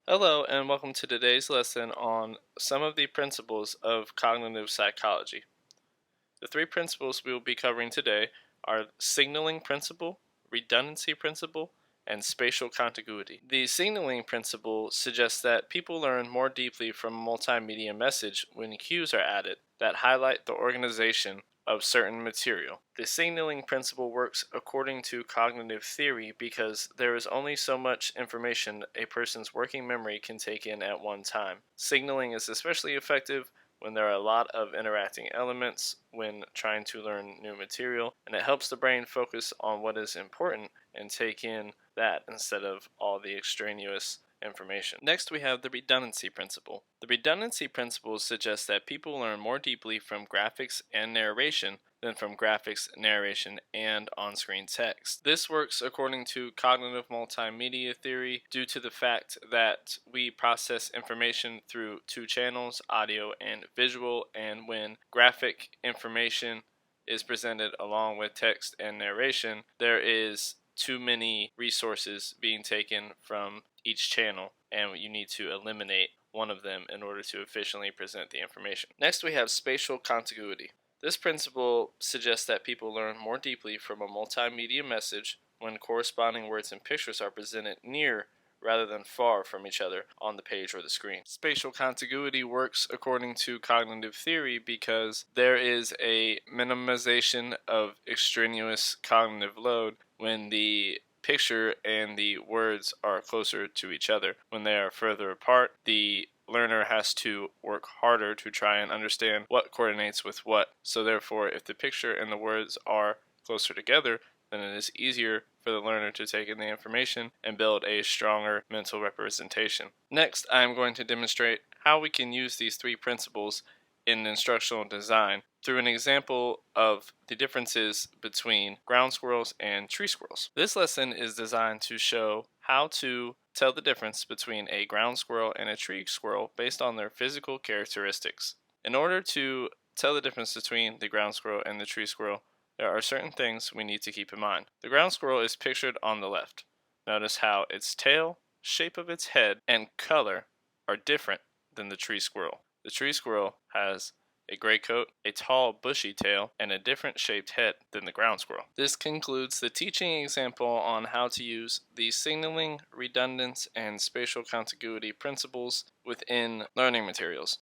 Hello, and welcome to today's lesson on some of the principles of cognitive psychology. The three principles we will be covering today are signaling principle, redundancy principle, and spatial contiguity. The signaling principle suggests that people learn more deeply from a multimedia message when cues are added that highlight the organization of certain material. The signaling principle works according to cognitive theory because there is only so much information a person's working memory can take in at one time. Signaling is especially effective when there are a lot of interacting elements when trying to learn new material, and it helps the brain focus on what is important and take in that instead of all the extraneous information. Next, we have the redundancy principle. The redundancy principle suggests that people learn more deeply from graphics and narration than from graphics, narration, and on-screen text. This works according to cognitive multimedia theory due to the fact that we process information through two channels, audio and visual, and when graphic information is presented along with text and narration, there is too many resources being taken from each channel, and you need to eliminate one of them in order to efficiently present the information. Next, we have spatial contiguity. This principle suggests that people learn more deeply from a multimedia message when corresponding words and pictures are presented near rather than far from each other on the page or the screen. Spatial contiguity works according to cognitive theory because there is a minimization of extraneous cognitive load when the picture and the words are closer to each other. When they are further apart, the learner has to work harder to try and understand what coordinates with what. So therefore, if the picture and the words are closer together, then it is easier for the learner to take in the information and build a stronger mental representation. Next, I am going to demonstrate how we can use these three principles in instructional design through an example of the differences between ground squirrels and tree squirrels. This lesson is designed to show how to tell the difference between a ground squirrel and a tree squirrel based on their physical characteristics. In order to tell the difference between the ground squirrel and the tree squirrel, there are certain things we need to keep in mind. The ground squirrel is pictured on the left. Notice how its tail, shape of its head, and color are different than the tree squirrel. The tree squirrel has a gray coat, a tall bushy tail, and a different shaped head than the ground squirrel. This concludes the teaching example on how to use the signaling, redundance, and spatial contiguity principles within learning materials.